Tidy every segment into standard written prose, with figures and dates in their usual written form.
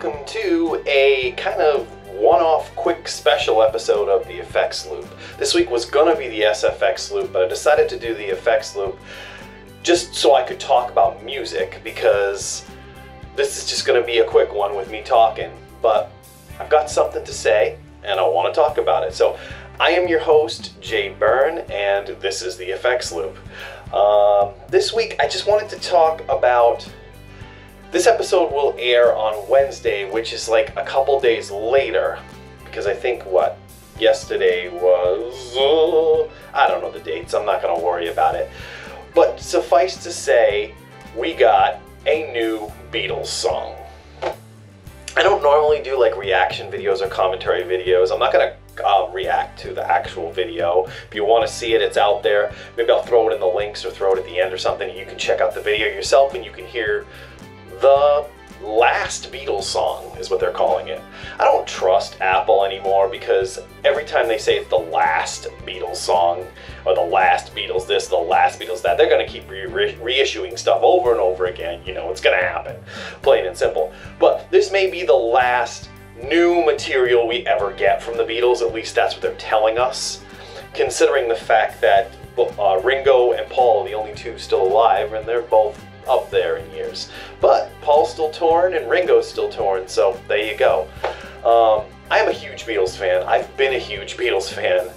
welcome to a kind of one-off quick special episode of the effects loop. This week was gonna be the SFX loop, but I decided to do the effects loop just so I could talk about music, because this is just gonna be a quick one with me talking, but I've got something to say and I want to talk about it. So I am your host, Byrne, and this is the effects loop. This week I just wanted to talk about, this episode will air on Wednesday, which is like a couple days later, because I think yesterday was, I don't know the dates, I'm not going to worry about it. But suffice to say, we got a new Beatles song. I don't normally do like reaction videos or commentary videos. I'm not going to react to the actual video. If you want to see it, it's out there. Maybe I'll throw it in the links or throw it at the end or something. You can check out the video yourself and you can hear the last Beatles song, is what they're calling it. I don't trust Apple anymore, because every time they say it's the last Beatles song, or the last Beatles this, the last Beatles that, they're going to keep reissuing stuff over and over again. You know, it's going to happen. Plain and simple. But this may be the last new material we ever get from the Beatles, at least that's what they're telling us, considering the fact that Ringo and Paul are the only two still alive, and they're both up there in years. But Paul's still touring and Ringo's still touring, so there you go. I am a huge Beatles fan. I've been a huge Beatles fan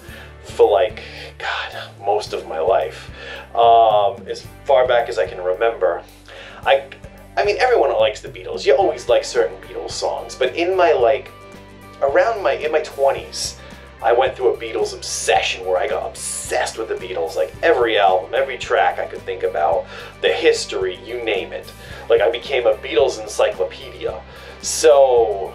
for like, God, most of my life. As far back as I can remember. I mean, everyone likes the Beatles. You always like certain Beatles songs, but in my in my 20s, I went through a Beatles obsession where I got obsessed with the Beatles, like every album, every track I could think about, the history, you name it. Like, I became a Beatles encyclopedia. So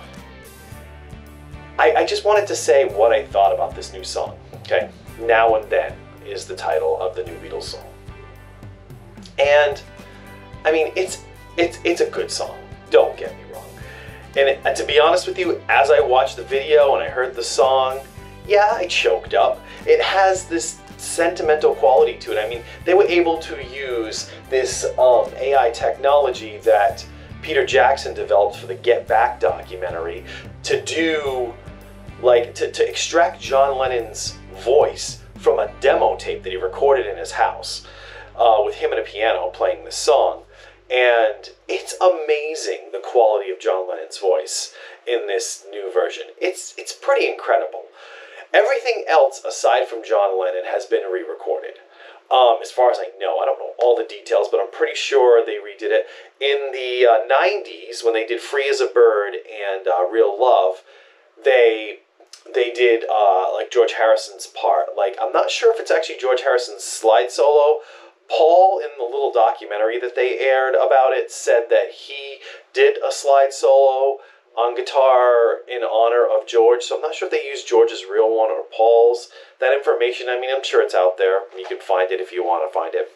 I just wanted to say what I thought about this new song, okay? Now and Then is the title of the new Beatles song. And, I mean, it's a good song, don't get me wrong. And to be honest with you, as I watched the video and I heard the song, yeah, I choked up. It has this sentimental quality to it. I mean, they were able to use this AI technology that Peter Jackson developed for the Get Back documentary to do, like, to extract John Lennon's voice from a demo tape that he recorded in his house with him and a piano playing this song. And it's amazing, the quality of John Lennon's voice in this new version. It's pretty incredible. Everything else aside from John Lennon has been re-recorded. As far as I know, I don't know all the details, but I'm pretty sure they redid it. In the 90s, when they did Free as a Bird and Real Love, they did like George Harrison's part. Like, I'm not sure if it's actually George Harrison's slide solo. Paul, in the little documentary that they aired about it, said that he did a slide solo on guitar in honor of George, so I'm not sure if they used George's real one or Paul's. That information, I mean, I'm sure it's out there. You can find it if you want to find it.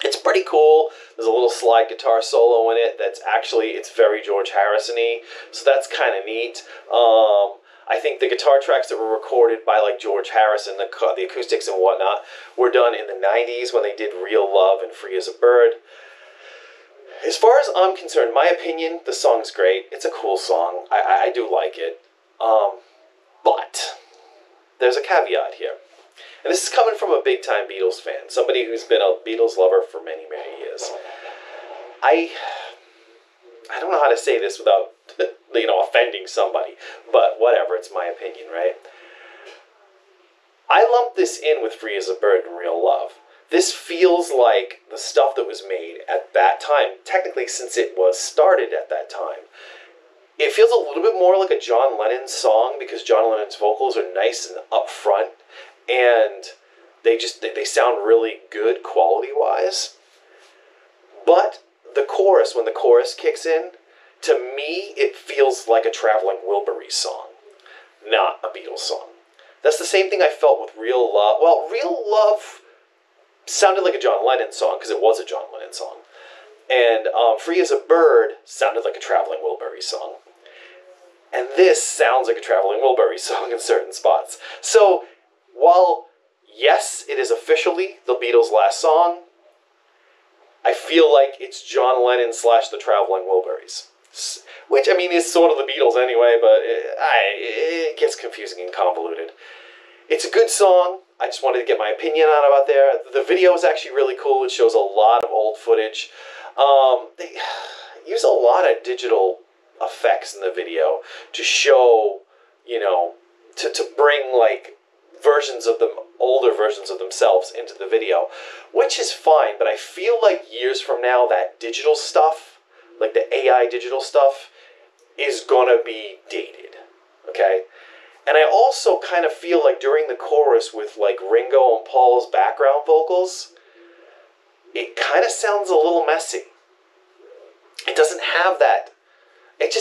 It's pretty cool. There's a little slide guitar solo in it that's actually, it's very George Harrison-y, so that's kind of neat. I think the guitar tracks that were recorded by like George Harrison, the acoustics and whatnot, were done in the 90s when they did Real Love and Free as a Bird. As far as I'm concerned, my opinion, the song's great. It's a cool song. I do like it. But there's a caveat here. And this is coming from a big-time Beatles fan, somebody who's been a Beatles lover for many, many years. I don't know how to say this without, you know, offending somebody, but whatever, it's my opinion, right? I lumped this in with Free as a Bird and Real Love. This feels like the stuff that was made at that time, technically since it was started at that time. It feels a little bit more like a John Lennon song, because John Lennon's vocals are nice and upfront, and they sound really good quality-wise. But the chorus, when the chorus kicks in, to me, it feels like a Traveling Wilburys song, not a Beatles song. That's the same thing I felt with Real Love. Well, Real Love sounded like a John Lennon song, because it was a John Lennon song. And Free as a Bird sounded like a Traveling Wilburys song. And this sounds like a Traveling Wilburys song in certain spots. So, while, yes, it is officially the Beatles' last song, I feel like it's John Lennon / the Traveling Wilburys. which, I mean, is sort of the Beatles anyway, but it gets confusing and convoluted. It's a good song. I just wanted to get my opinion on about there. The video is actually really cool. It shows a lot of old footage. They use a lot of digital effects in the video to show, you know, to bring, like, versions of them, older versions of themselves into the video, which is fine, but I feel like years from now that digital stuff, like the AI digital stuff, is gonna be dated, okay? And I also kind of feel like during the chorus with, like, Ringo and Paul's background vocals, it kind of sounds a little messy. It doesn't have that. It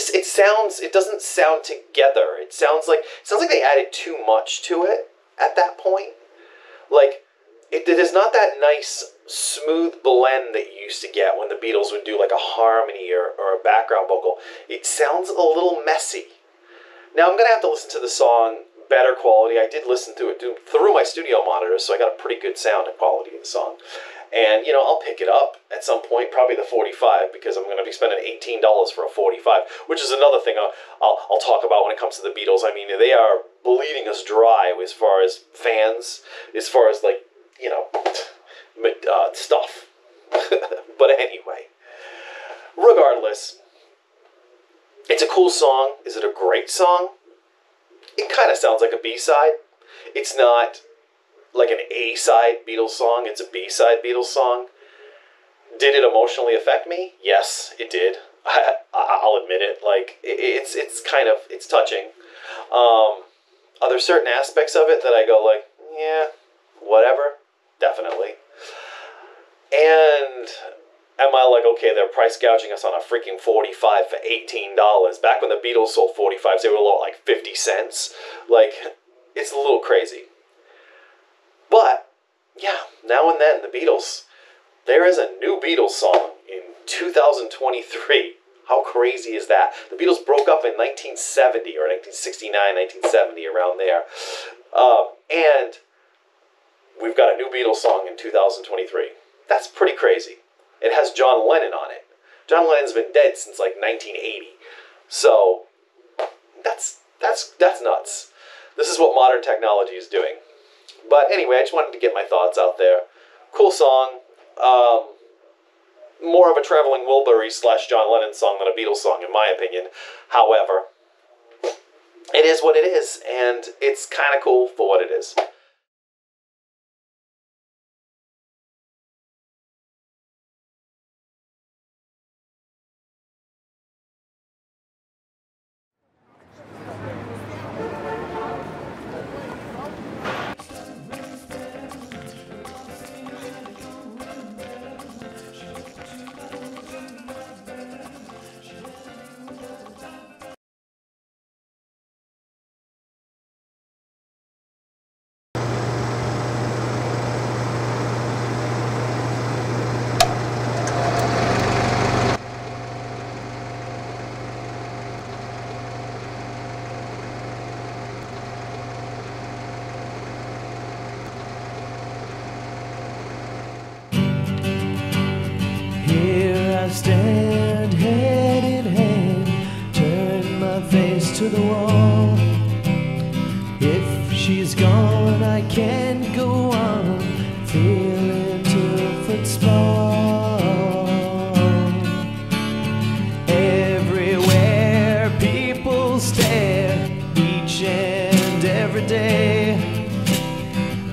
doesn't sound together. It sounds like they added too much to it at that point. Like, it is not that nice, smooth blend that you used to get when the Beatles would do, like, a harmony or a background vocal. It sounds a little messy. Now, I'm going to have to listen to the song better quality. I did listen to it through my studio monitors, so I got a pretty good sound quality of the song. And, you know, I'll pick it up at some point, probably the 45, because I'm going to be spending $18 for a 45, which is another thing I'll talk about when it comes to the Beatles. I mean, they are bleeding us dry as far as fans, as far as, like, you know, stuff. But anyway, regardless, it's a cool song. Is it a great song? It kind of sounds like a B-side. It's not like an A-side Beatles song. It's a B-side Beatles song. Did it emotionally affect me? Yes, it did. I'll admit it. Like, it's touching. Are there certain aspects of it that I go like, yeah, whatever? Definitely. And am I like, okay, they're price gouging us on a freaking 45 for $18. Back when the Beatles sold 45s, they were like 50 cents. Like, it's a little crazy. But, yeah, now and then, the Beatles, there is a new Beatles song in 2023. How crazy is that? The Beatles broke up in 1970 or 1969, 1970, around there. And we've got a new Beatles song in 2023. That's pretty crazy. It has John Lennon on it. John Lennon's been dead since like 1980. So that's nuts. This is what modern technology is doing. But anyway, I just wanted to get my thoughts out there. Cool song. More of a Traveling Wilbury / John Lennon song than a Beatles song, in my opinion. However, it is what it is, and it's kind of cool for what it is. I stand hand in hand, turn my face to the wall. If she's gone, I can't go on, feeling 2 foot small. Everywhere people stare, each and every day.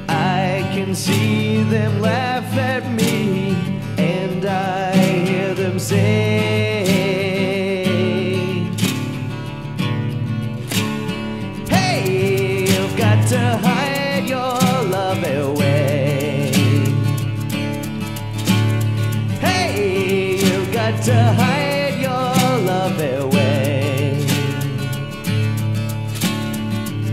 I can see them laugh at me, and I hear them say, hey, you've got to hide your love away. Hey, you've got to hide your love away.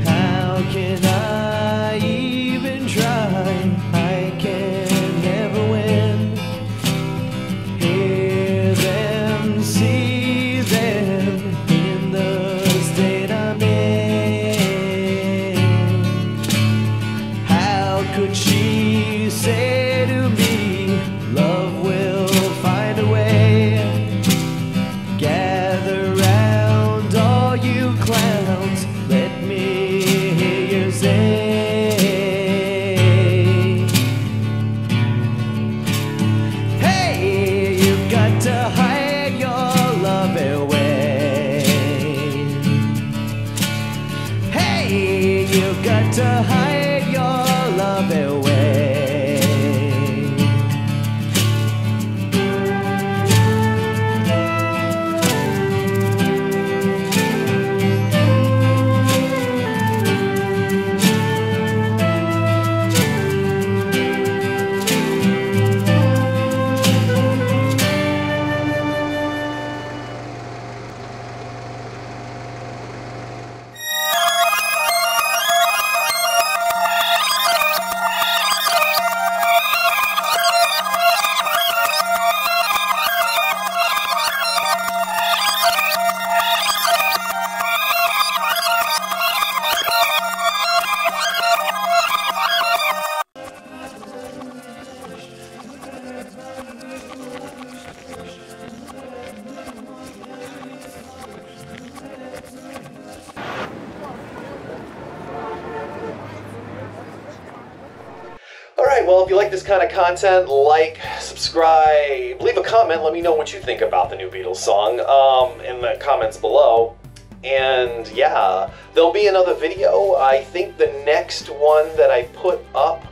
How can I even try? I can never win. Hear them, see them in the state I'm in. How could she say to me, love will find a way? Gather Alright, well, if you like this kind of content, like, subscribe, leave a comment, let me know what you think about the new Beatles song in the comments below. And yeah, there'll be another video. I think the next one that I put up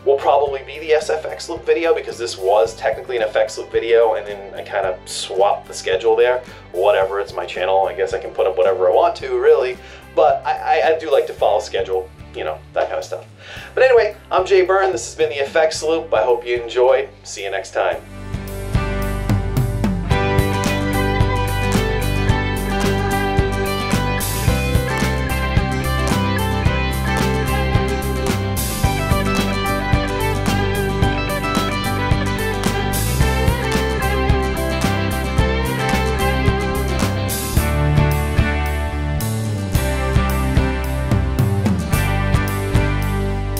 will probably be the SFX loop video, because this was technically an FX loop video, and then I kind of swapped the schedule there. Whatever, it's my channel, I guess I can put up whatever I want to, really. But I do like to follow schedule, you know, that kind of stuff. But anyway, I'm Byrne, this has been the FX loop. I hope you enjoyed. See you next time.